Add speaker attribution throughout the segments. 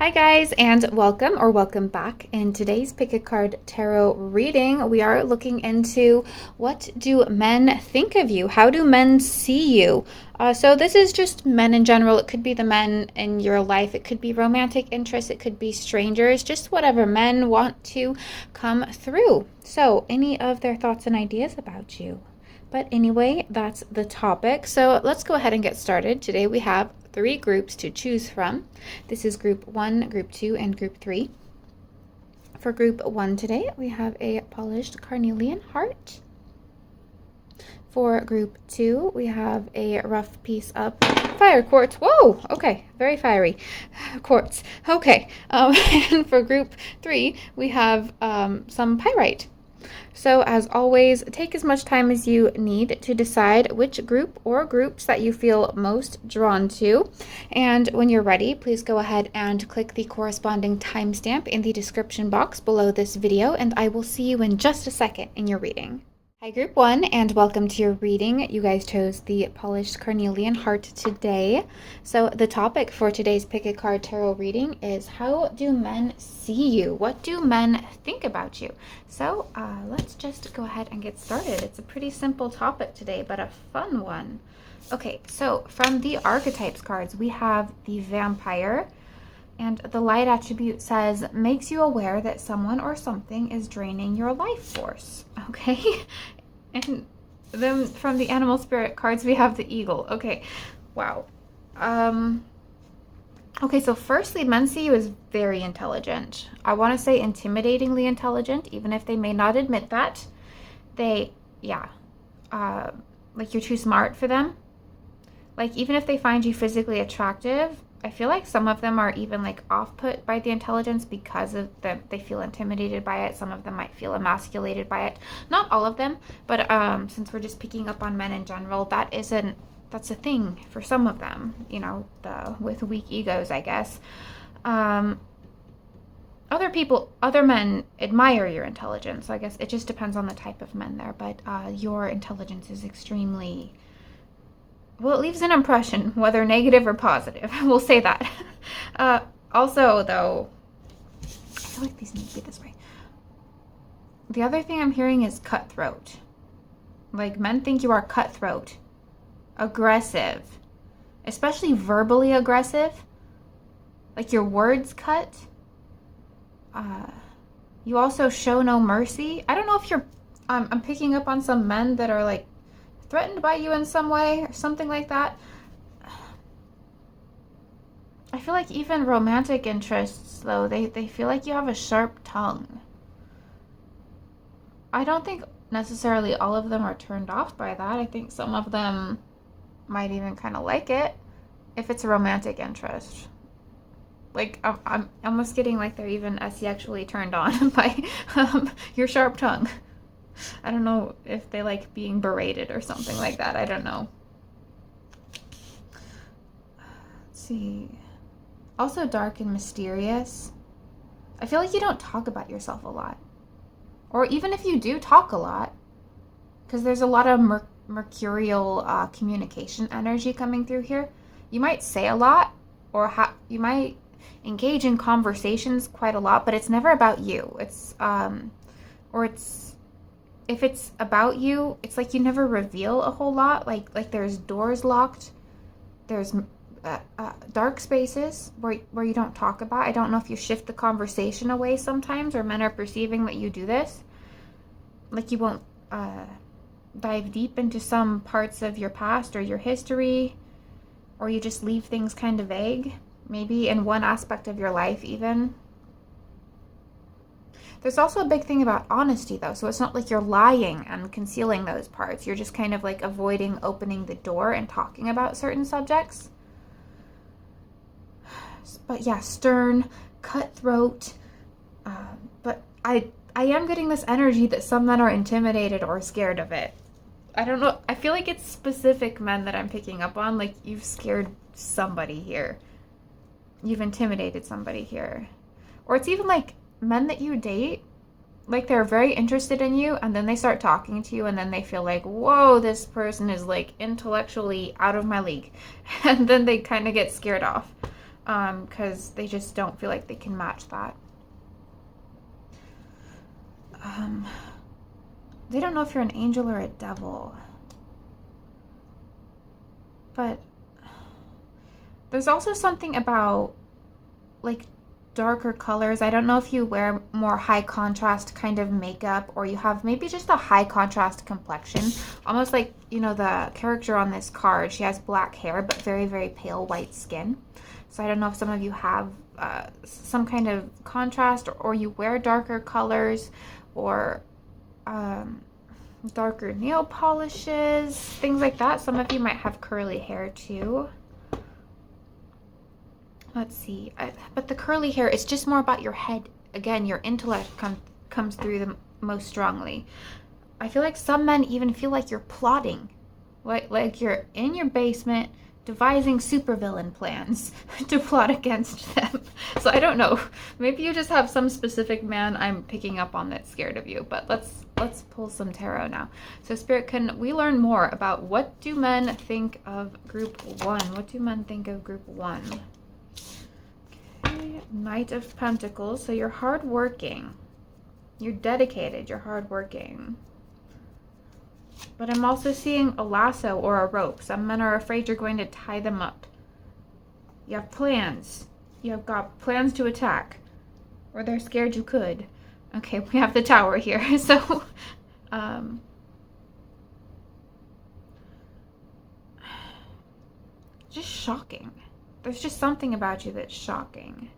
Speaker 1: Hi guys, and welcome back. In today's Pick a Card Tarot reading, we are looking into what do men think of you? How do men see you? So this is just men in general. It could be the men in your life. It could be romantic interest. It could be strangers. Just whatever men want to come through. So any of their thoughts and ideas about you. But anyway, that's the topic. So let's go ahead and get started. Today we have 3 groups to choose from. This is group 1, group 2, and group 3. For group 1 today, we have a polished carnelian heart. For group 2, we have a rough piece of fire quartz. Whoa, okay, very fiery quartz. Okay, and for group 3, we have some pyrite. So as always, take as much time as you need to decide which group or groups that you feel most drawn to. And when you're ready, please go ahead and click the corresponding timestamp in the description box below this video, and I will see you in just a second in your reading. Hi group 1, and welcome to your reading. You guys chose the polished carnelian heart today. So the topic for today's Pick a Card Tarot reading is, how do men see you? What do men think about you? So let's just go ahead and get started. It's a pretty simple topic today, but a fun one. Okay, so from the archetypes cards, we have the vampire. And the light attribute says, makes you aware that someone or something is draining your life force. Okay. And then from the animal spirit cards, we have the eagle. Okay. Wow. Okay, so firstly, men see you as very intelligent. I want to say intimidatingly intelligent, even if they may not admit that. Like you're too smart for them. Like, even if they find you physically attractive, I feel like some of them are even like off-put by the intelligence because of they feel intimidated by it. Some of them might feel emasculated by it. Not all of them, but since we're just picking up on men in general, that's a thing for some of them, you know, with weak egos, I guess. Other men admire your intelligence. So I guess it just depends on the type of men there, but your intelligence is extremely... well, it leaves an impression, whether negative or positive. We'll say that. Also, though, I feel like these need to be this way. The other thing I'm hearing is cutthroat. Like, men think you are cutthroat, aggressive, especially verbally aggressive. Like, your words cut. You also show no mercy. I don't know if I'm picking up on some men that are like, threatened by you in some way or something like that. I feel like even romantic interests, though, they feel like you have a sharp tongue. I don't think necessarily all of them are turned off by that. I think some of them might even kind of like it if it's a romantic interest. Like, I'm almost getting like they're even sexually turned on by your sharp tongue. I don't know if they like being berated or something like that. I don't know. Let's see. Also dark and mysterious. I feel like you don't talk about yourself a lot. Or even if you do talk a lot, because there's a lot of mercurial communication energy coming through here. You might say a lot, or you might engage in conversations quite a lot, but it's never about you. If it's about you, it's like you never reveal a whole lot. Like there's doors locked. There's dark spaces where you don't talk about. I don't know if you shift the conversation away sometimes, or men are perceiving that you do this. Like you won't dive deep into some parts of your past or your history, or you just leave things kind of vague. Maybe in one aspect of your life even. There's also a big thing about honesty, though, so it's not like you're lying and concealing those parts. You're just kind of like avoiding opening the door and talking about certain subjects. But yeah, stern, cutthroat. But I am getting this energy that some men are intimidated or scared of it. I don't know. I feel like it's specific men that I'm picking up on. Like, you've scared somebody here. You've intimidated somebody here. Or it's even like men that you date, like they're very interested in you, and then they start talking to you, and then they feel like, whoa, this person is like intellectually out of my league. And then they kind of get scared off. because they just don't feel like they can match that. They don't know if you're an angel or a devil. But there's also something about like darker colors. I don't know if you wear more high contrast kind of makeup, or you have maybe just a high contrast complexion. Almost like, you know, the character on this card, she has black hair but very, very pale white skin. So I don't know if some of you have some kind of contrast, or you wear darker colors, or darker nail polishes, things like that. Some of you might have curly hair too. Let's see. But the curly hair is just more about your head. Again, your intellect comes through the most strongly. I feel like some men even feel like you're plotting. Like you're in your basement devising supervillain plans to plot against them. So I don't know. Maybe you just have some specific man I'm picking up on that's scared of you. But let's pull some tarot now. So Spirit, can we learn more about what do men think of group 1? What do men think of group 1? Okay, Knight of Pentacles. So you're hardworking. You're dedicated. You're hardworking. But I'm also seeing a lasso or a rope. Some men are afraid you're going to tie them up. You have plans. You've got plans to attack. Or they're scared you could. Okay, we have the Tower here. So, just shocking. There's just something about you that's shocking.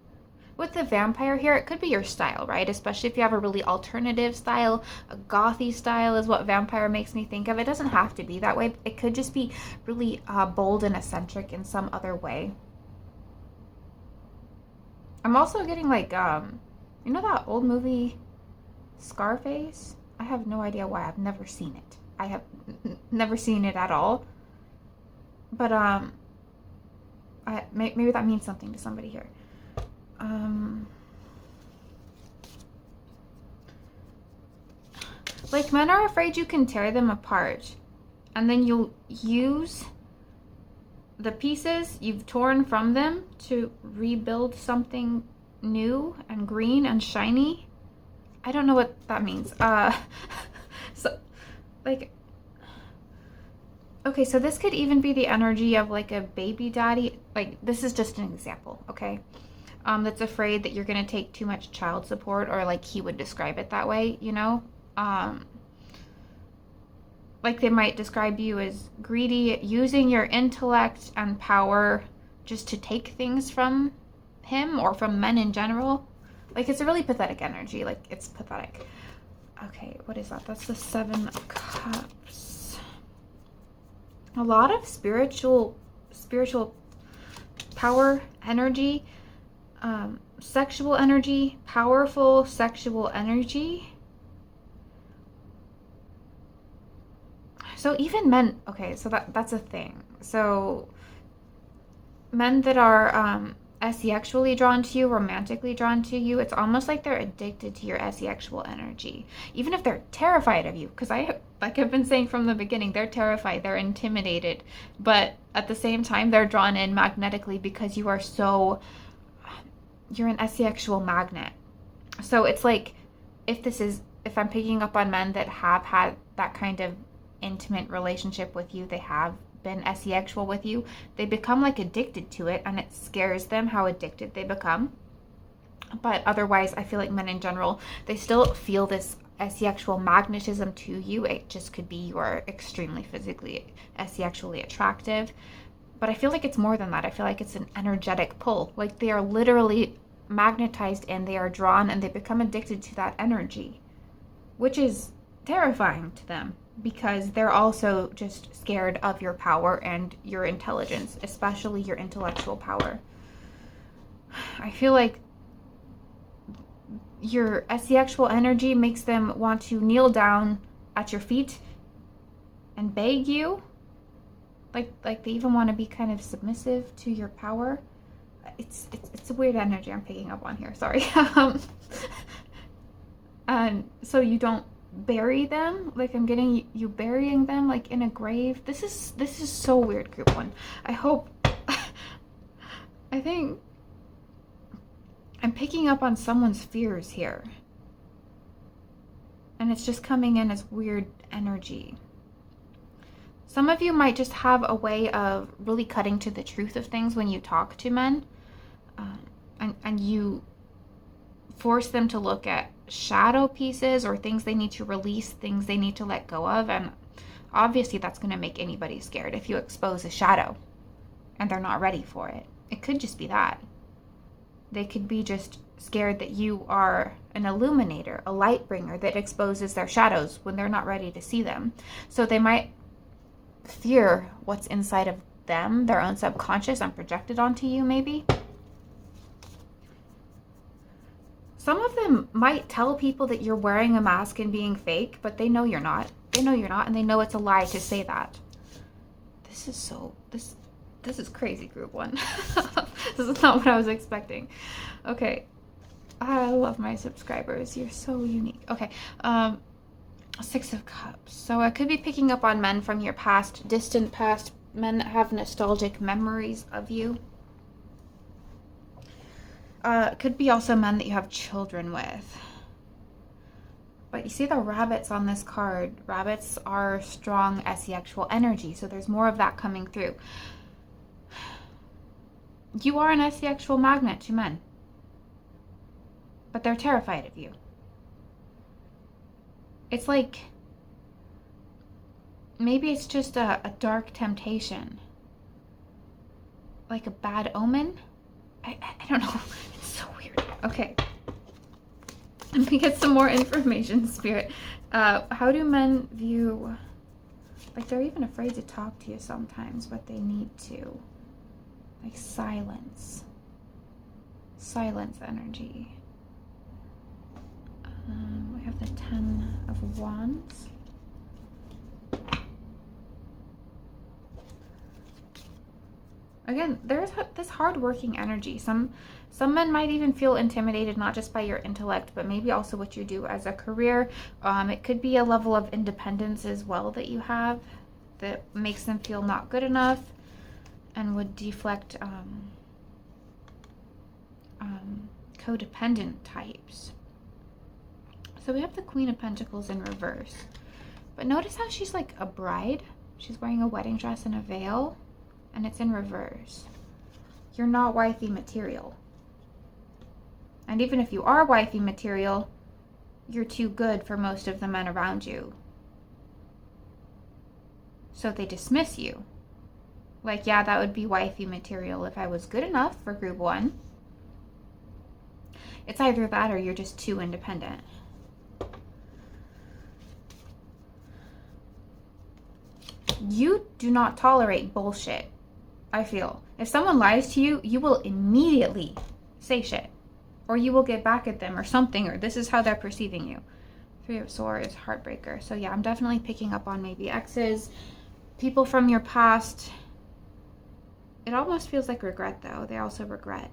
Speaker 1: With the Vampire here, it could be your style, right? Especially if you have a really alternative style. A gothy style is what Vampire makes me think of. It doesn't have to be that way. It could just be really bold and eccentric in some other way. I'm also getting like, you know that old movie Scarface? I have no idea why. I've never seen it. I have never seen it at all. But maybe that means something to somebody here. Like, men are afraid you can tear them apart, and then you'll use the pieces you've torn from them to rebuild something new and green and shiny. I don't know what that means. So, like, okay, so this could even be the energy of like a baby daddy. Like, this is just an example, okay? That's afraid that you're going to take too much child support, or like he would describe it that way, you know? Like they might describe you as greedy, using your intellect and power just to take things from him or from men in general. Like, it's a really pathetic energy. Like, it's pathetic. Okay, what is that? That's the 7 of Cups. A lot of spiritual power, energy, sexual energy, powerful sexual energy. So even men, okay, so that's a thing. So men that are asexually drawn to you, romantically drawn to you, it's almost like they're addicted to your asexual energy. Even if they're terrified of you, because like I've been saying from the beginning, they're terrified, they're intimidated, but at the same time, they're drawn in magnetically because you are so, you're an asexual magnet. So it's like, if I'm picking up on men that have had that kind of intimate relationship with you, they have been asexual with you, they become like addicted to it, and it scares them how addicted they become. But otherwise, I feel like men in general, they still feel this asexual magnetism to you. It just could be you are extremely physically asexually attractive, but I feel like it's more than that. I feel like it's an energetic pull. Like, they are literally magnetized and they are drawn and they become addicted to that energy, which is terrifying to them, because they're also just scared of your power and your intelligence, especially your intellectual power. I feel like your asexual energy makes them want to kneel down at your feet and beg you. Like they even want to be kind of submissive to your power. It's a weird energy I'm picking up on here. Sorry. And so you don't bury them. Like, I'm getting you burying them like in a grave. This is so weird, group 1. I think I'm picking up on someone's fears here. And it's just coming in as weird energy. Some of you might just have a way of really cutting to the truth of things when you talk to men. And you force them to look at shadow pieces or things they need to release, things they need to let go of. And obviously that's going to make anybody scared if you expose a shadow and they're not ready for it. It could just be that. They could be just scared that you are an illuminator, a light bringer that exposes their shadows when they're not ready to see them. So they might fear what's inside of them, their own subconscious, and projected onto you maybe. Some of them might tell people that you're wearing a mask and being fake, but they know you're not. They know you're not, and they know it's a lie to say that. This is crazy, group one. This is not what I was expecting. Okay. I love my subscribers. You're so unique. Okay. 6 of Cups. So I could be picking up on men from your past, distant past, men that have nostalgic memories of you. Could be also men that you have children with. But you see the rabbits on this card. Rabbits are strong asexual energy, so there's more of that coming through. You are an asexual magnet to men, but they're terrified of you. It's like, maybe it's just a dark temptation, like a bad omen. I don't know. It's so weird. Okay. Let me get some more information, Spirit. How do men view, like they're even afraid to talk to you sometimes, but they need to. Like silence. Silence energy. We have the 10 of Wands. Again, there's this hard-working energy. Some men might even feel intimidated, not just by your intellect, but maybe also what you do as a career. It could be a level of independence as well that you have that makes them feel not good enough and would deflect codependent types. So we have the Queen of Pentacles in reverse. But notice how she's like a bride. She's wearing a wedding dress and a veil. And it's in reverse. You're not wifey material. And even if you are wifey material, you're too good for most of the men around you. So they dismiss you. Like, yeah, that would be wifey material if I was good enough for group 1. It's either that or you're just too independent. You do not tolerate bullshit, I feel. If someone lies to you, you will immediately say shit. Or you will get back at them or something, or this is how they're perceiving you. 3 of Swords, heartbreaker. So yeah, I'm definitely picking up on maybe exes, people from your past. It almost feels like regret, though. They also regret.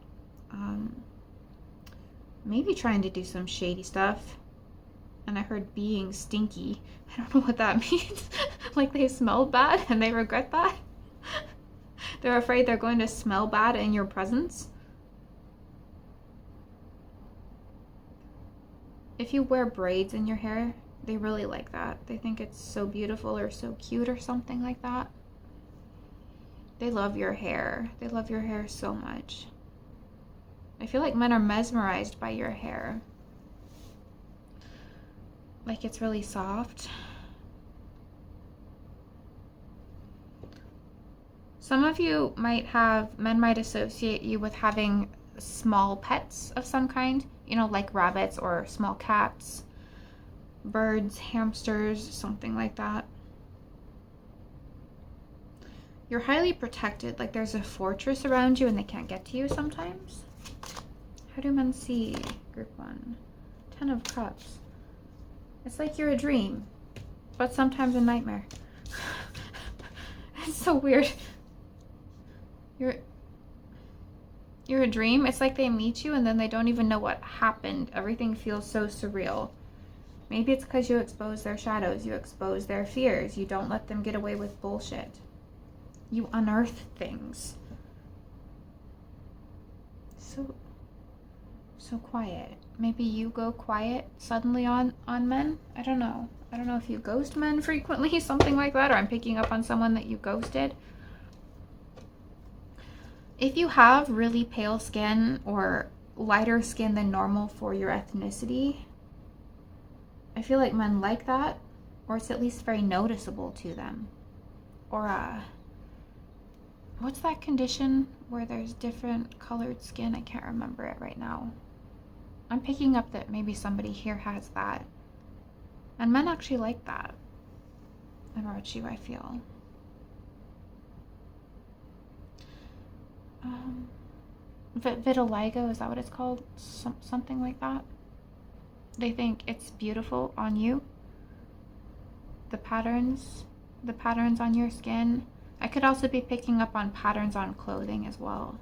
Speaker 1: Maybe trying to do some shady stuff. And I heard being stinky. I don't know what that means. Like they smelled bad and they regret that. They're afraid they're going to smell bad in your presence. If you wear braids in your hair, they really like that. They think it's so beautiful or so cute or something like that. They love your hair. They love your hair so much. I feel like men are mesmerized by your hair. Like it's really soft. Some of you might have, men might associate you with having small pets of some kind, you know, like rabbits or small cats, birds, hamsters, something like that. You're highly protected, like there's a fortress around you and they can't get to you sometimes. How do men see group 1? 10 of Cups. It's like you're a dream, but sometimes a nightmare. It's so weird. You're a dream. It's like they meet you and then they don't even know what happened. Everything feels so surreal. Maybe it's because you expose their shadows. You expose their fears. You don't let them get away with bullshit. You unearth things. so quiet. Maybe you go quiet suddenly on men. I don't know. I don't know if you ghost men frequently, something like that, or I'm picking up on someone that you ghosted. If you have really pale skin or lighter skin than normal for your ethnicity, I feel like men like that, or it's at least very noticeable to them. Or what's that condition where there's different colored skin? I can't remember it right now. I'm picking up that maybe somebody here has that. And men actually like that about you, I feel. Vitiligo, is that what it's called? Something like that. They think it's beautiful on you. The patterns on your skin. I could also be picking up on patterns on clothing as well.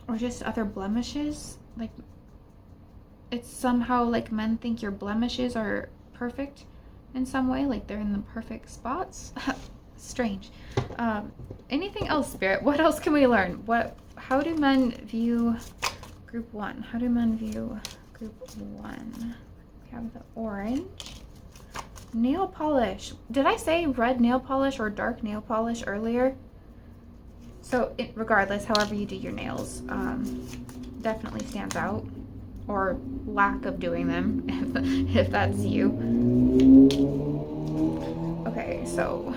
Speaker 1: Or just other blemishes. Like, it's somehow like men think your blemishes are perfect in some way, like they're in the perfect spots. Strange. Anything else, Spirit? What else can we learn? How do men view group 1? How do men view group 1? We have the orange. Nail polish. Did I say red nail polish or dark nail polish earlier? So regardless, however you do your nails, definitely stands out. Or lack of doing them, if that's you. Okay, so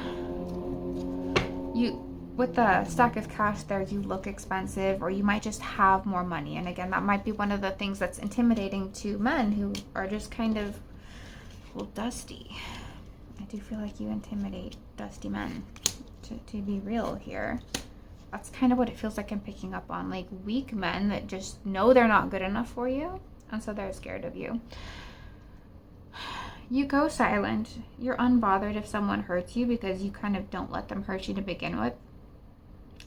Speaker 1: with the stack of cash there, you look expensive, or you might just have more money. And again, that might be one of the things that's intimidating to men who are just kind of, well, dusty. I do feel like you intimidate dusty men, to be real here. That's kind of what it feels like I'm picking up on, like weak men that just know they're not good enough for you, and so they're scared of you. You go silent. You're unbothered if someone hurts you because you kind of don't let them hurt you to begin with.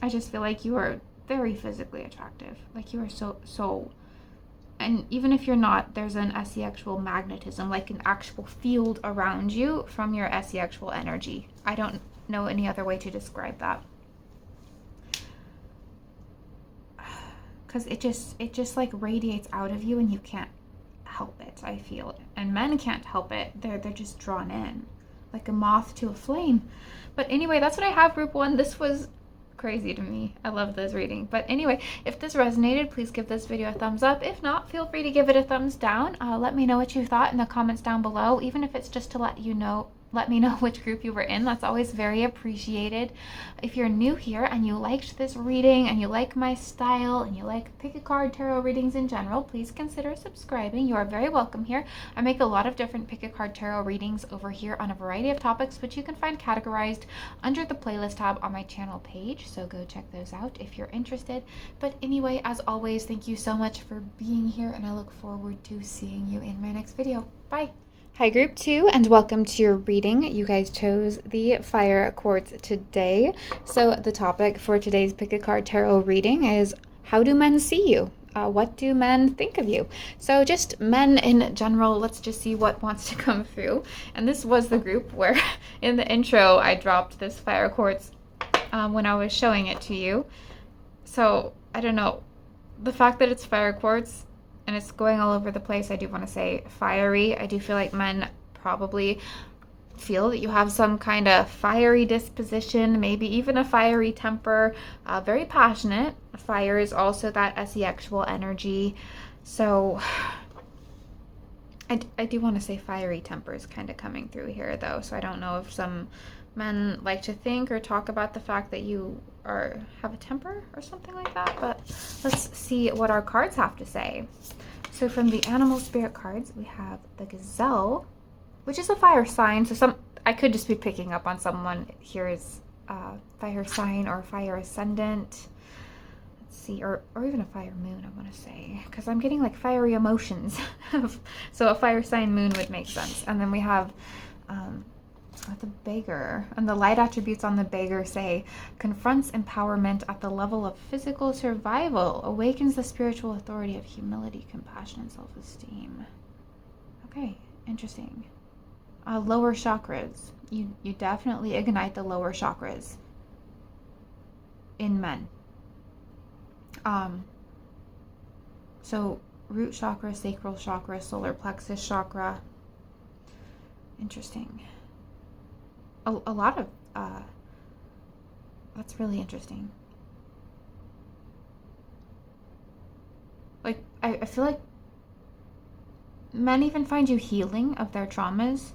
Speaker 1: I just feel like you are very physically attractive. Like you are so, and even if you're not, there's an SE-actual magnetism, like an actual field around you from your SE-actual energy. I don't know any other way to describe that. Because it just like radiates out of you and you can't help it, I feel. And men can't help it. They're just drawn in like a moth to a flame. But anyway, that's what I have, group 1. This was crazy to me. I love this reading. But anyway, if this resonated, please give this video a thumbs up. If not, feel free to give it a thumbs down. Let me know what you thought in the comments down below, even if it's just to let me know which group you were in. That's always very appreciated. If you're new here and you liked this reading and you like my style and you like pick a card tarot readings in general, please consider subscribing. You are very welcome here. I make a lot of different pick a card tarot readings over here on a variety of topics, which you can find categorized under the playlist tab on my channel page. So go check those out if you're interested. But anyway, as always, thank you so much for being here, and I look forward to seeing you in my next video. Bye. Hi group 2, and welcome to your reading. You guys chose the fire quartz today. So the topic for today's pick a card tarot reading is, how do men see you? What do men think of you? So just men in general. Let's just see what wants to come through. And this was the group where in the intro I dropped this fire quartz when I was showing it to you. So I don't know, the fact that it's fire quartz and it's going all over the place, I do want to say fiery. I do feel like men probably feel that you have some kind of fiery disposition, maybe even a fiery temper, very passionate. Fire is also that SE-actual energy. So I do want to say fiery temper is kind of coming through here though. So I don't know if some men like to think or talk about the fact that you have a temper or something like that, but let's see what our cards have to say. So from the animal spirit cards, we have the gazelle, which is a fire sign. So I could just be picking up on someone here is fire sign or fire ascendant. Let's see, or even a fire moon, I want to say, because I'm getting like fiery emotions. So a fire sign moon would make sense. And then we have the beggar, and the light attributes on the beggar say, confronts empowerment at the level of physical survival, awakens the spiritual authority of humility, compassion, and self-esteem. Okay, interesting. Lower chakras. You definitely ignite the lower chakras in men. So root chakra, sacral chakra, solar plexus chakra. Interesting. A lot of, that's really interesting. Like, I feel like men even find you healing of their traumas.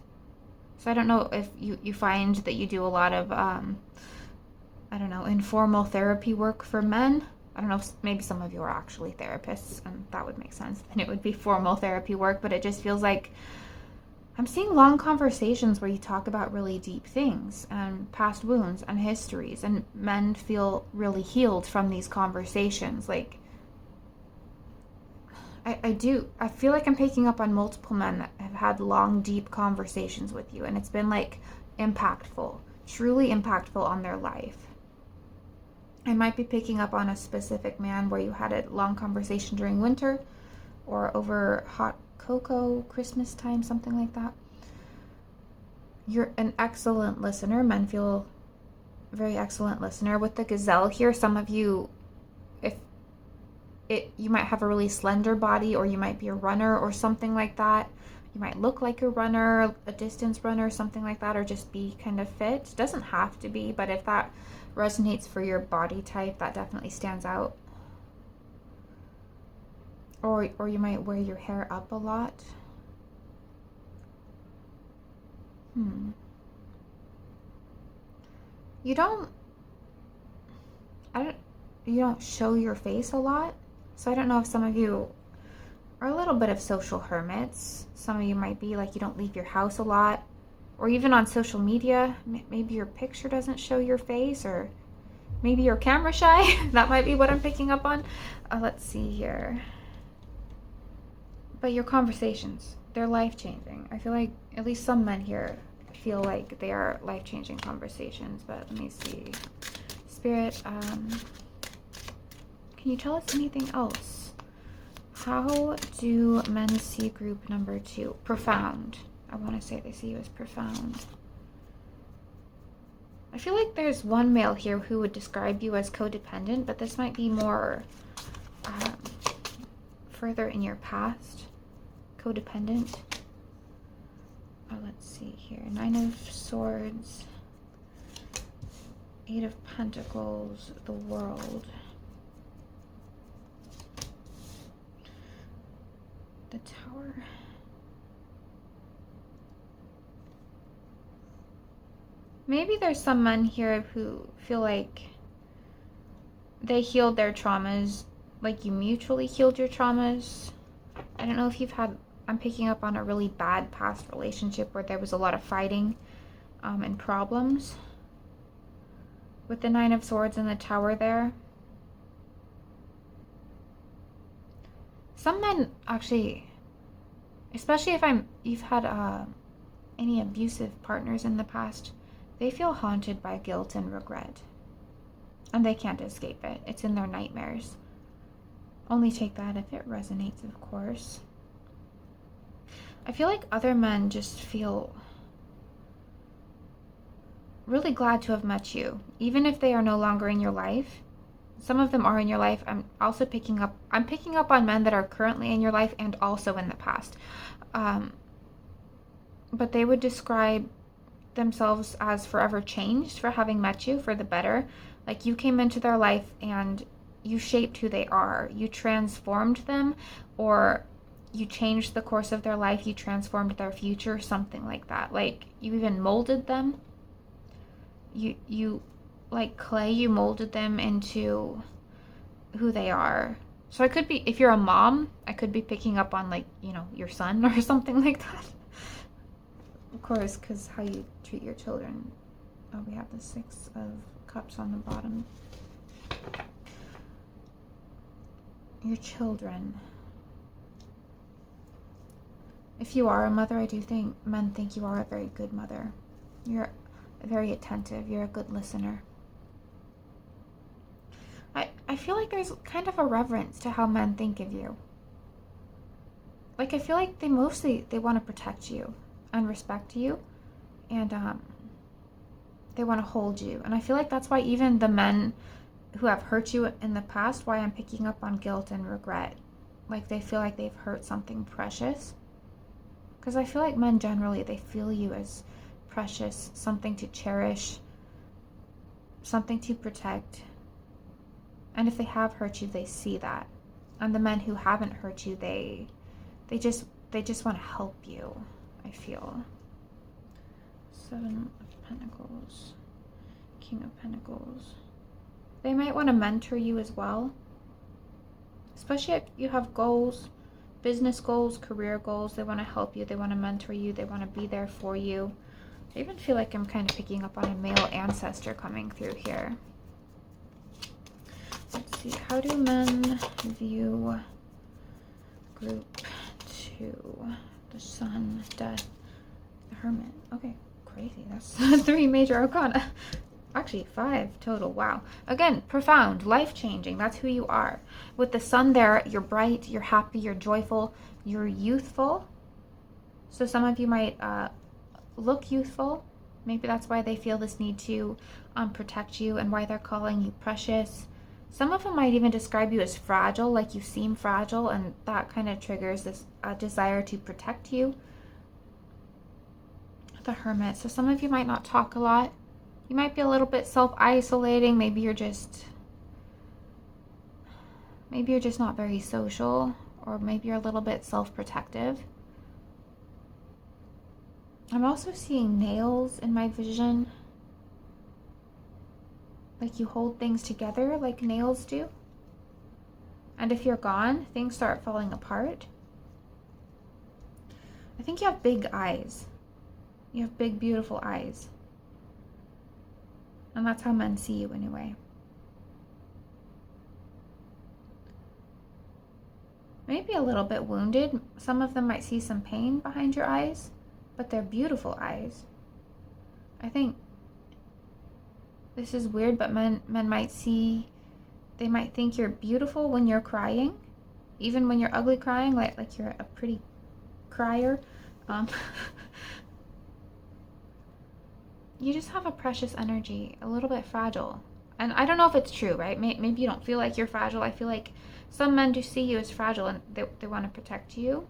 Speaker 1: So I don't know if you find that you do a lot of, I don't know, informal therapy work for men. I don't know if maybe some of you are actually therapists, and that would make sense. Then it would be formal therapy work, but it just feels like I'm seeing long conversations where you talk about really deep things and past wounds and histories, and men feel really healed from these conversations. Like, I feel like I'm picking up on multiple men that have had long, deep conversations with you, and it's been like impactful, truly impactful on their life. I might be picking up on a specific man where you had a long conversation during winter or over hot cocoa, Christmas time, something like that. You're an excellent listener. Men feel very excellent listener. With the gazelle here, some of you, you might have a really slender body, or you might be a runner or something like that. You might look like a runner, a distance runner, something like that, or just be kind of fit. It doesn't have to be, but if that resonates for your body type, that definitely stands out. Or you might wear your hair up a lot. You don't show your face a lot. So I don't know if some of you are a little bit of social hermits. Some of you might be like, you don't leave your house a lot, or even on social media, maybe your picture doesn't show your face, or maybe you're camera shy. That might be what I'm picking up on. Let's see here. But your conversations, they're life-changing. I feel like at least some men here feel like they are life-changing conversations. But let me see. Spirit, can you tell us anything else? How do men see group number 2? Profound. I want to say they see you as profound. I feel like there's one male here who would describe you as codependent, but this might be more further in your past. Codependent. Let's see here. 9 of Swords. 8 of Pentacles. The World. The Tower. Maybe there's some men here who feel like they healed their traumas, like you mutually healed your traumas. I don't know if you've had, I'm picking up on a really bad past relationship where there was a lot of fighting and problems. With the 9 of Swords and the Tower there. Some men actually, especially if you've had any abusive partners in the past, they feel haunted by guilt and regret. And they can't escape it. It's in their nightmares. Only take that if it resonates, of course. I feel like other men just feel really glad to have met you, even if they are no longer in your life. Some of them are in your life. I'm picking up on men that are currently in your life and also in the past. But they would describe themselves as forever changed for having met you for the better. Like you came into their life and you shaped who they are. You transformed them, or you changed the course of their life. You transformed their future, something like that. Like you even molded them. You like clay, you molded them into who they are. So I could be, if you're a mom, I could be picking up on like, your son or something like that. Of course, because how you treat your children. Oh, we have the 6 of Cups on the bottom. Your children. If you are a mother, I do think men think you are a very good mother. You're very attentive. You're a good listener. I feel like there's kind of a reverence to how men think of you. Like I feel like they want to protect you and respect you, and they want to hold you. And I feel like that's why even the men who have hurt you in the past, why I'm picking up on guilt and regret, like they feel like they've hurt something precious. Because I feel like men generally, they feel you as precious, something to cherish, something to protect. And if they have hurt you, they see that. And the men who haven't hurt you, they just want to help you, I feel. 7 of Pentacles, King of Pentacles. They might want to mentor you as well. Especially if you have goals, business goals, career goals. They want to help you. They want to mentor you. They want to be there for you. I even feel like I'm kind of picking up on a male ancestor coming through here. Let's see. How do men view group 2? The Sun, Death, the Hermit. Okay, crazy. That's 3 major arcana. Actually, 5 total. Wow. Again, profound, life-changing. That's who you are. With the Sun there, you're bright, you're happy, you're joyful, you're youthful. So some of you might look youthful. Maybe that's why they feel this need to protect you and why they're calling you precious. Some of them might even describe you as fragile, like you seem fragile, and that kind of triggers this desire to protect you. The Hermit. So some of you might not talk a lot. You might be a little bit self-isolating. Maybe you're just not very social, or maybe you're a little bit self-protective. I'm also seeing nails in my vision. Like you hold things together like nails do. And if you're gone, things start falling apart. I think you have big eyes. You have big, beautiful eyes. And that's how men see you anyway. Maybe a little bit wounded. Some of them might see some pain behind your eyes, but they're beautiful eyes. I think this is weird, but men might see, they might think you're beautiful when you're crying, even when you're ugly crying, like you're a pretty crier. You just have a precious energy, a little bit fragile. And I don't know if it's true, right? Maybe you don't feel like you're fragile. I feel like some men do see you as fragile and they want to protect you.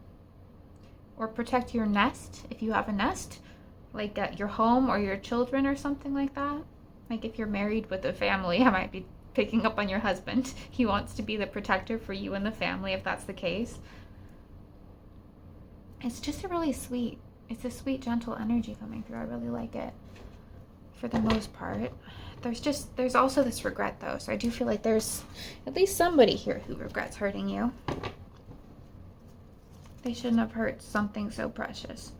Speaker 1: Or protect your nest, if you have a nest. Like your home or your children or something like that. Like if you're married with a family, I might be picking up on your husband. He wants to be the protector for you and the family, if that's the case. It's just it's a sweet, gentle energy coming through. I really like it. For the most part. There's also this regret though, so I do feel like there's at least somebody here who regrets hurting you. They shouldn't have hurt something so precious.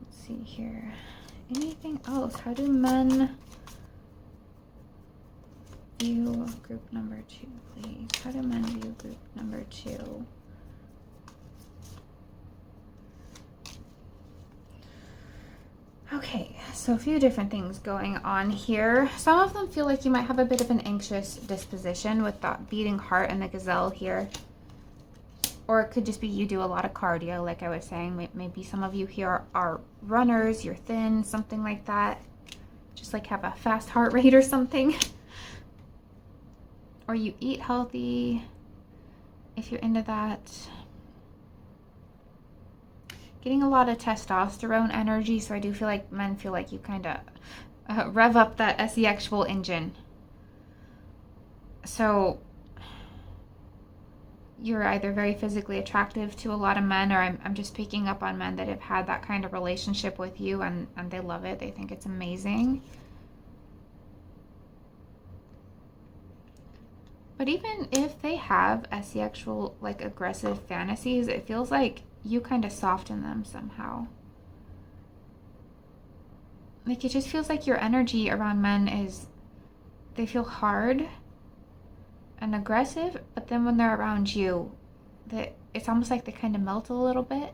Speaker 1: Let's see here. Anything else? How do men view group number 2, please? How do men view group number 2? Okay, so a few different things going on here. Some of them feel like you might have a bit of an anxious disposition with that beating heart and the gazelle here. Or it could just be you do a lot of cardio, like I was saying. Maybe some of you here are runners, you're thin, something like that. Just like have a fast heart rate or something. Or you eat healthy, if you're into that. Getting a lot of testosterone energy, so I do feel like men feel like you kind of rev up that sexual engine. So you're either very physically attractive to a lot of men, or I'm just picking up on men that have had that kind of relationship with you and they love it. They think it's amazing. But even if they have sexual, like aggressive fantasies, it feels like you kind of soften them somehow. Like it just feels like your energy around men is, they feel hard and aggressive, but then when they're around you, it's almost like they kind of melt a little bit.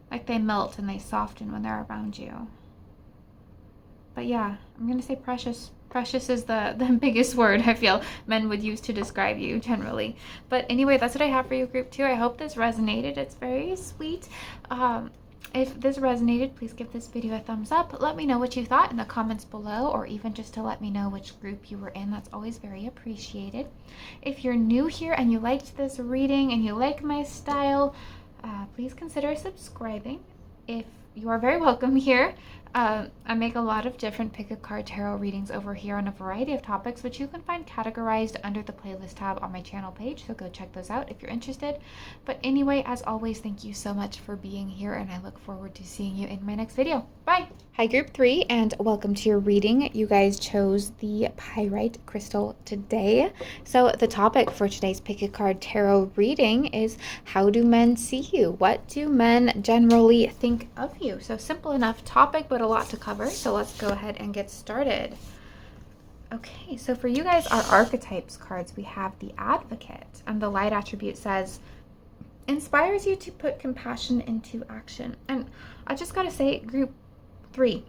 Speaker 1: Like they melt and they soften when they're around you. But yeah, I'm gonna say precious. Precious is the biggest word I feel men would use to describe you generally. But anyway, that's what I have for you, group 2. I hope this resonated. It's very sweet. If this resonated, please give this video a thumbs up. Let me know what you thought in the comments below, or even just to let me know which group you were in. That's always very appreciated. If you're new here and you liked this reading and you like my style, please consider subscribing. If you are very welcome here. I make a lot of different pick a card tarot readings over here on a variety of topics, which you can find categorized under the playlist tab on my channel page, so go check those out if you're interested. But anyway, as always, thank you so much for being here, and I look forward to seeing you in my next video. Bye! Hi group 3, and welcome to your reading. You guys chose the pyrite crystal today. So the topic for today's pick a card tarot reading is, how do men see you? What do men generally think of you? So simple enough topic, but a lot to cover. So let's go ahead and get started. Okay, so for you guys, our archetypes cards, we have the Advocate, and the light attribute says, inspires you to put compassion into action. And I just gotta say, group 3,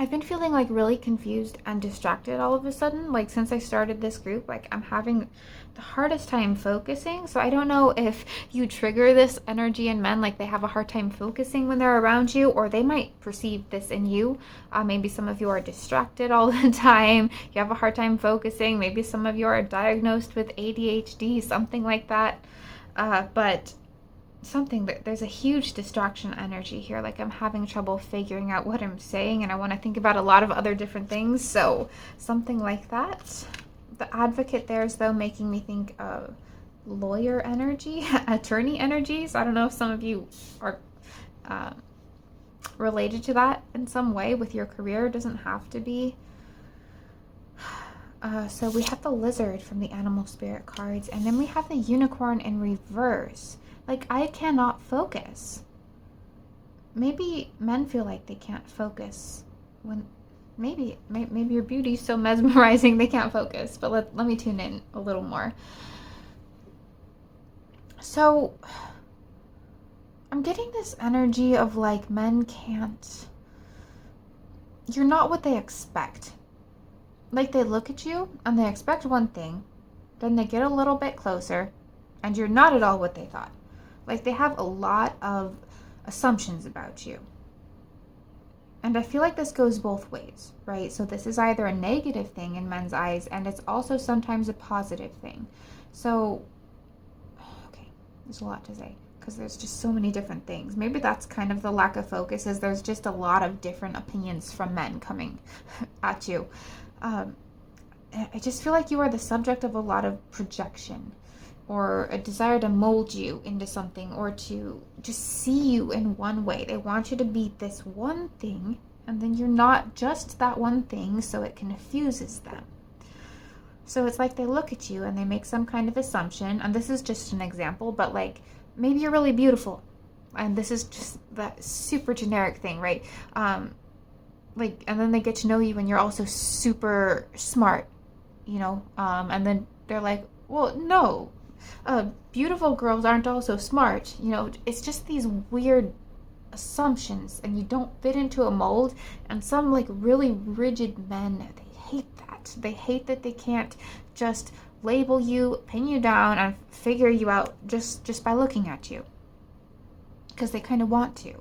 Speaker 1: I've been feeling like really confused and distracted all of a sudden. Like since I started this group, like I'm having the hardest time focusing. So I don't know if you trigger this energy in men, like they have a hard time focusing when they're around you, or they might perceive this in you. Maybe some of you are distracted all the time. You have a hard time focusing. Maybe some of you are diagnosed with ADHD, something like that. But something that there's a huge distraction energy here. Like I'm having trouble figuring out what I'm saying, and I want to think about a lot of other different things. So something like that. The Advocate there is though making me think of lawyer energy, attorney energy. So I don't know if some of you are related to that in some way with your career. It doesn't have to be. So we have the Lizard from the Animal Spirit cards, and then we have the Unicorn in reverse. Like, I cannot focus. Maybe men feel like they can't focus when maybe your beauty's so mesmerizing they can't focus. But let me tune in a little more. So I'm getting this energy of like men can't, you're not what they expect. Like they look at you and they expect one thing, then they get a little bit closer and you're not at all what they thought. Like they have a lot of assumptions about you. And I feel like this goes both ways, right? So this is either a negative thing in men's eyes, and it's also sometimes a positive thing. So, okay, there's a lot to say because there's just so many different things. Maybe that's kind of the lack of focus, is there's just a lot of different opinions from men coming at you. I just feel like you are the subject of a lot of projection, or a desire to mold you into something, or to just see you in one way. They want you to be this one thing, and then you're not just that one thing, so it confuses them. So it's like they look at you and they make some kind of assumption, and this is just an example, but like maybe you're really beautiful, and this is just that super generic thing, right? Like, and then they get to know you and you're also super smart, you know, and then they're like, well, no, beautiful girls aren't also smart, you know. It's just these weird assumptions, and you don't fit into a mold. And some like really rigid men, they hate that. They hate that they can't just label you, pin you down, and figure you out just by looking at you, because they kind of want to.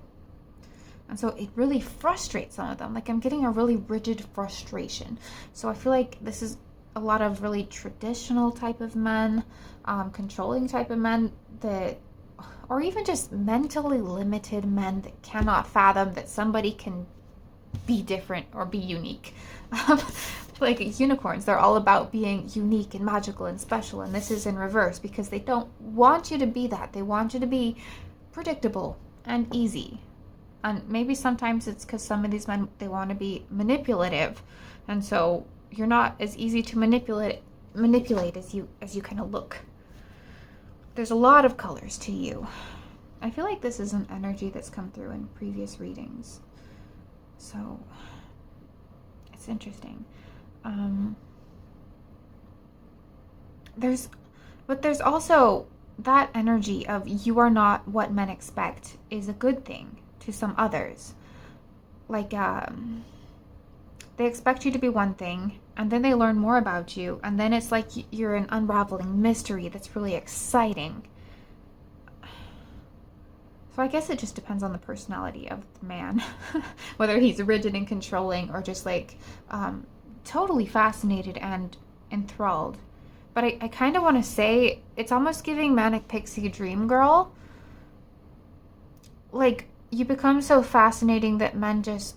Speaker 1: And so it really frustrates some of them. Like I'm getting a really rigid frustration. So I feel like this is a lot of really traditional type of men, controlling type of men, that, or even just mentally limited men that cannot fathom that somebody can be different or be unique. Like unicorns, they're all about being unique and magical and special, and this is in reverse because they don't want you to be that. They want you to be predictable and easy. And maybe sometimes it's because some of these men, they want to be manipulative, and so you're not as easy to manipulate as you kind of look. There's a lot of colors to you. I feel like this is an energy that's come through in previous readings, so it's interesting. There's also that energy of you are not what men expect is a good thing to some others. Like they expect you to be one thing, and then they learn more about you, and then it's like you're an unraveling mystery that's really exciting. So I guess it just depends on the personality of the man, whether he's rigid and controlling or just like totally fascinated and enthralled. But I kind of want to say it's almost giving manic pixie dream girl. Like, you become so fascinating that men just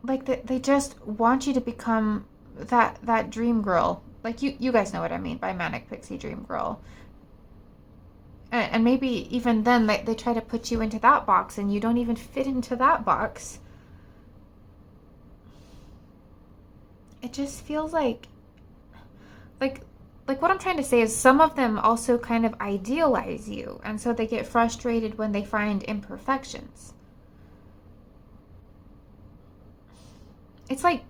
Speaker 1: like they just want you to become that dream girl. Like, you guys know what I mean by manic pixie dream girl. And maybe even then they try to put you into that box and you don't even fit into that box. It just feels like what I'm trying to say is some of them also kind of idealize you, and so they get frustrated when they find imperfections. It's like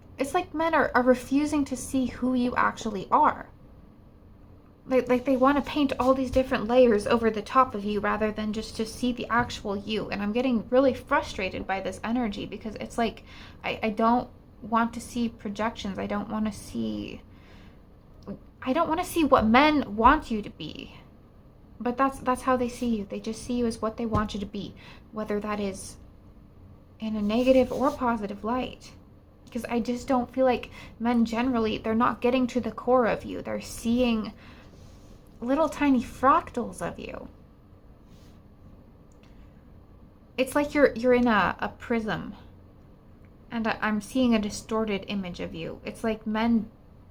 Speaker 1: men are refusing to see who you actually are. Like they want to paint all these different layers over the top of you rather than just to see the actual you. And I'm getting really frustrated by this energy because it's like I don't want to see projections. I don't want to see what men want you to be. But that's how they see you. They just see you as what they want you to be, whether that is in a negative or positive light. Because I just don't feel like men generally, they're not getting to the core of you. They're seeing little tiny fractals of you. It's like you're in a prism, and I'm seeing a distorted image of you. It's like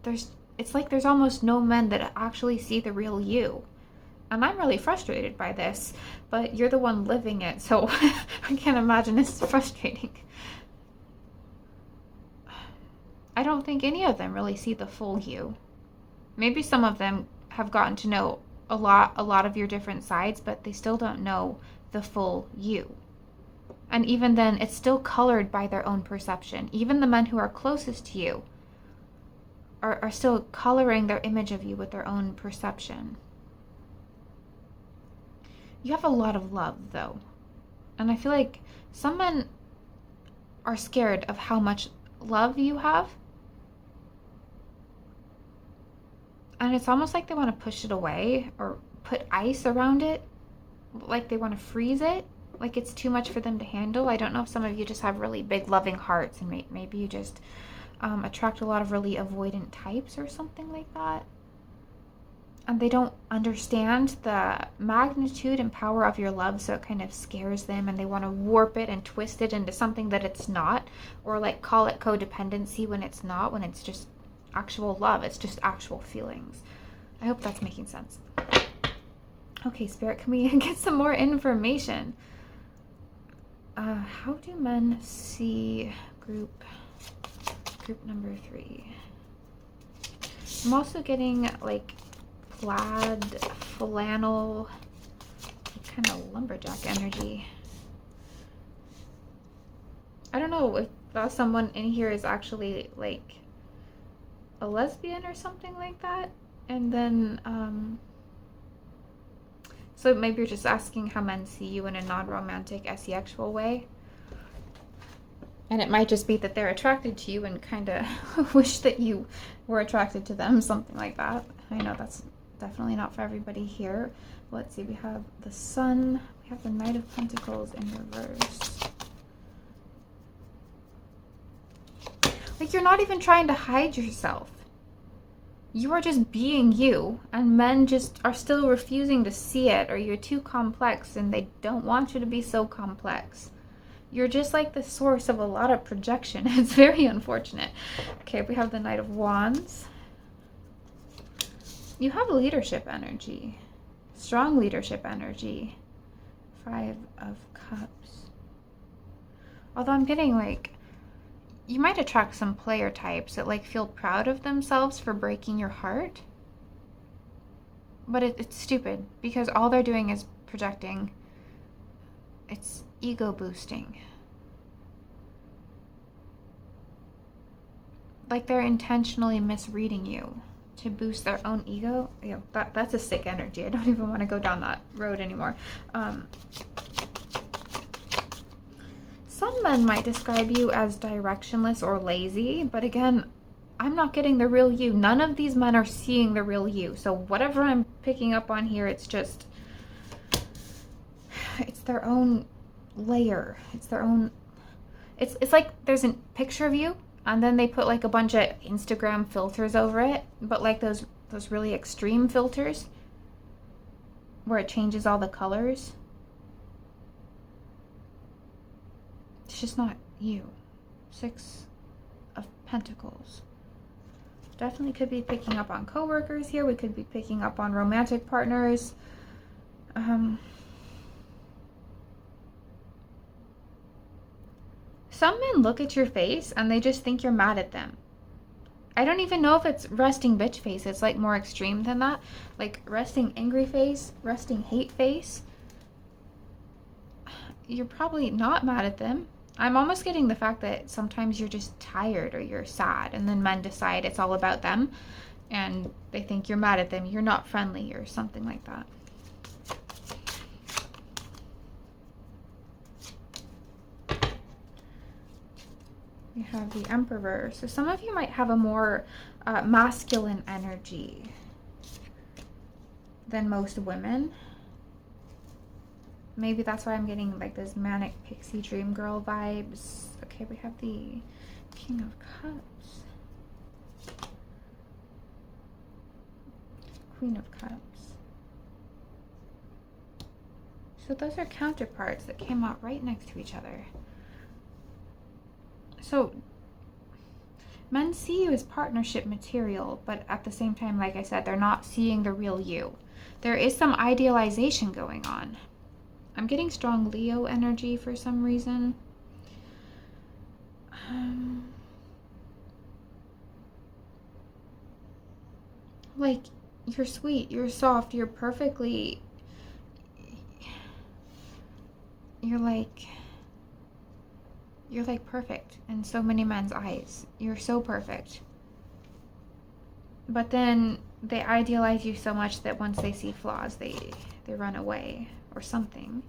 Speaker 1: there's almost no men that actually see the real you. And I'm really frustrated by this, but you're the one living it, so I can't imagine it's frustrating. I don't think any of them really see the full you. Maybe some of them have gotten to know a lot of your different sides, but they still don't know the full you. And even then, it's still colored by their own perception. Even the men who are closest to you are still coloring their image of you with their own perception. You have a lot of love, though. And I feel like some men are scared of how much love you have. And it's almost like they want to push it away or put ice around it. Like they want to freeze it. Like it's too much for them to handle. I don't know if some of you just have really big loving hearts and maybe you just attract a lot of really avoidant types or something like that. And they don't understand the magnitude and power of your love, so it kind of scares them and they want to warp it and twist it into something that it's not, or like call it codependency when it's not, when it's just actual love. It's just actual feelings. I hope that's making sense. Okay, Spirit, can we get some more information? How do men see group number 3? I'm also getting like plaid, flannel, kind of lumberjack energy. I don't know if someone in here is actually like a lesbian or something like that. And then, so maybe you're just asking how men see you in a non-romantic, asexual way. And it might just be that they're attracted to you and kind of wish that you were attracted to them, something like that. I know that's definitely not for everybody here. Let's see, we have the Sun, we have the Knight of Pentacles in reverse. Like, you're not even trying to hide yourself. You are just being you, and men just are still refusing to see it, or you're too complex and they don't want you to be so complex. You're just like the source of a lot of projection. It's very unfortunate. Okay, we have the Knight of Wands. You have leadership energy, strong leadership energy. 5 of Cups. Although I'm getting like, you might attract some player types that like feel proud of themselves for breaking your heart. But it's stupid because all they're doing is projecting. It's ego boosting. Like they're intentionally misreading you to boost their own ego. You know, that's a sick energy. I don't even want to go down that road anymore. Some men might describe you as directionless or lazy, but again, I'm not getting the real you. None of these men are seeing the real you. So whatever I'm picking up on here, it's their own layer. It's their own, it's like there's a picture of you and then they put like a bunch of Instagram filters over it, but like those really extreme filters where it changes all the colors. It's just not you. 6 of Pentacles. Definitely could be picking up on coworkers here. We could be picking up on romantic partners. Some men look at your face and they just think you're mad at them. I don't even know if it's resting bitch face. It's like more extreme than that. Like resting angry face, resting hate face. You're probably not mad at them. I'm almost getting the fact that sometimes you're just tired or you're sad, and then men decide it's all about them and they think you're mad at them, you're not friendly or something like that. We have the Emperor. So some of you might have a more masculine energy than most women. Maybe that's why I'm getting like this manic pixie dream girl vibes. Okay, we have the King of Cups. Queen of Cups. So those are counterparts that came out right next to each other. So men see you as partnership material, but at the same time, like I said, they're not seeing the real you. There is some idealization going on. I'm getting strong Leo energy for some reason. Like, you're sweet, you're soft, you're perfectly... You're like perfect in so many men's eyes. You're so perfect. But then they idealize you so much that once they see flaws, they run away or something.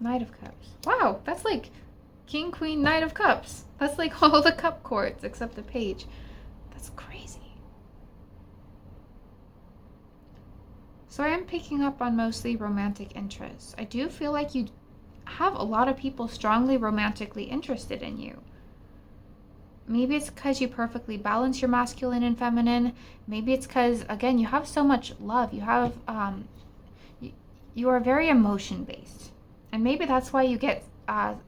Speaker 1: Knight of Cups. Wow, that's like King, Queen, Knight of Cups. That's like all the cup courts except the page. That's crazy. So I am picking up on mostly romantic interests. I do feel like you have a lot of people strongly romantically interested in you. Maybe it's because you perfectly balance your masculine and feminine. Maybe it's because, again, you have so much love. You have, you are very emotion based. And maybe that's why you get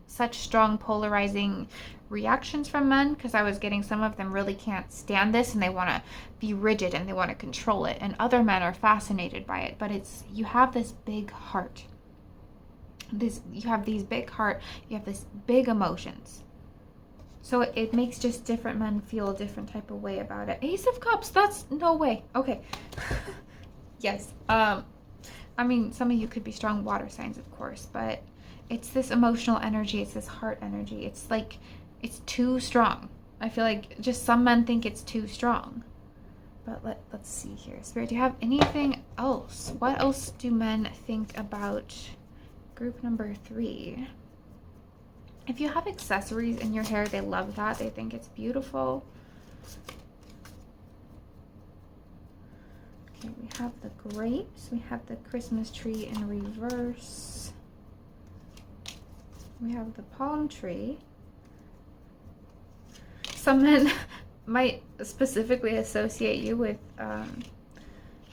Speaker 1: such strong polarizing reactions from men, because I was getting some of them really can't stand this and they want to be rigid and they want to control it. And other men are fascinated by it. But you have this big heart. You have these big heart. You have this big emotions. So it makes just different men feel a different type of way about it. Ace of Cups, that's no way. Okay. Yes. I mean, some of you could be strong water signs, of course, but it's this emotional energy. It's this heart energy. It's like, it's too strong. I feel like just some men think it's too strong. But let's see here. Spirit, do you have anything else? What else do men think about group number 3? If you have accessories in your hair, they love that. They think it's beautiful. Okay, we have the grapes. We have the Christmas tree in reverse. We have the palm tree. Some men might specifically associate you with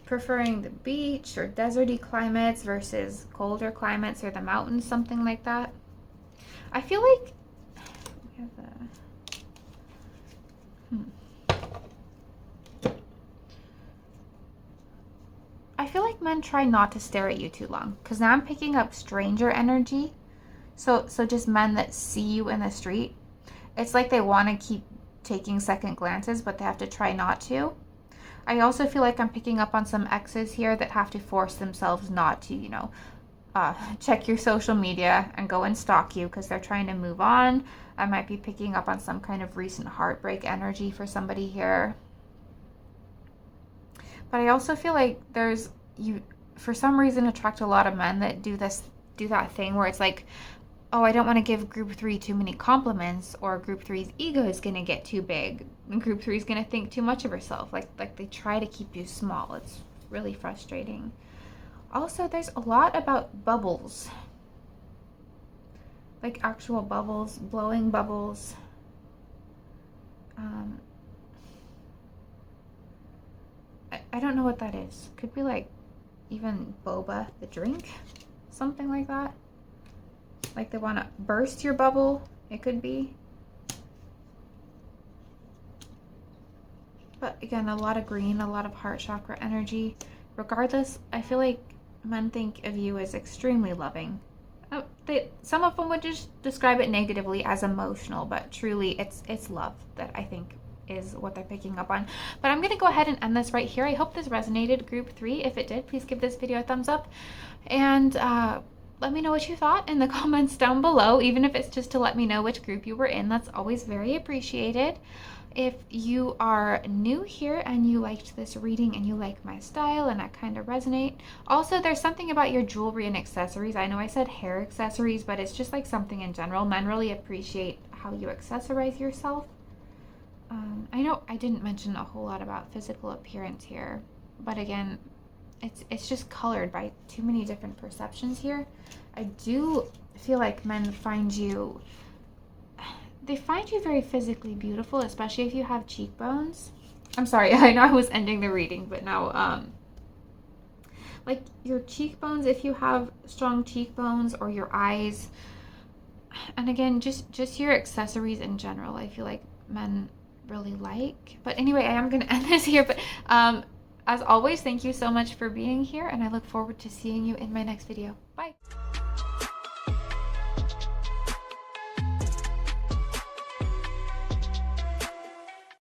Speaker 1: preferring the beach or deserty climates versus colder climates or the mountains, something like that. I feel like we have I feel like men try not to stare at you too long, because now I'm picking up stranger energy. So just men that see you in the street. It's like they want to keep taking second glances, but they have to try not to. I also feel like I'm picking up on some exes here that have to force themselves not to, check your social media and go and stalk you because they're trying to move on. I might be picking up on some kind of recent heartbreak energy for somebody here. But I also feel like you for some reason attract a lot of men that do that thing where it's like oh, I don't want to give group 3 too many compliments, or group three's ego is going to get too big, and group 3 is going to think too much of herself. Like they try to keep you small. It's really frustrating. Also, there's a lot about bubbles, like actual bubbles, blowing bubbles. I don't know what that is. Could be like even boba, the drink, something like that. Like they want to burst your bubble. It could be. But again, a lot of green, a lot of heart chakra energy. Regardless, I feel like men think of you as extremely loving. Some of them would just describe it negatively as emotional, but truly it's love that I think is what they're picking up on. But I'm going to go ahead and end this right here. I hope this resonated, group 3. If it did, please give this video a thumbs up. And let me know what you thought in the comments down below, even if it's just to let me know which group you were in. That's always very appreciated. If you are new here and you liked this reading and you like my style and I kind of resonate. Also, there's something about your jewelry and accessories. I know I said hair accessories, but it's just like something in general. Men really appreciate how you accessorize yourself. I know I didn't mention a whole lot about physical appearance here, but again, it's just colored by too many different perceptions here. I do feel like men find you very physically beautiful, especially if you have cheekbones. I'm sorry, I know I was ending the reading, but now, like your cheekbones, if you have strong cheekbones, or your eyes, and again, just your accessories in general, I feel like men really like. But anyway, I am going to end this here, but as always, thank you so much for being here, and I look forward to seeing you in my next video. Bye.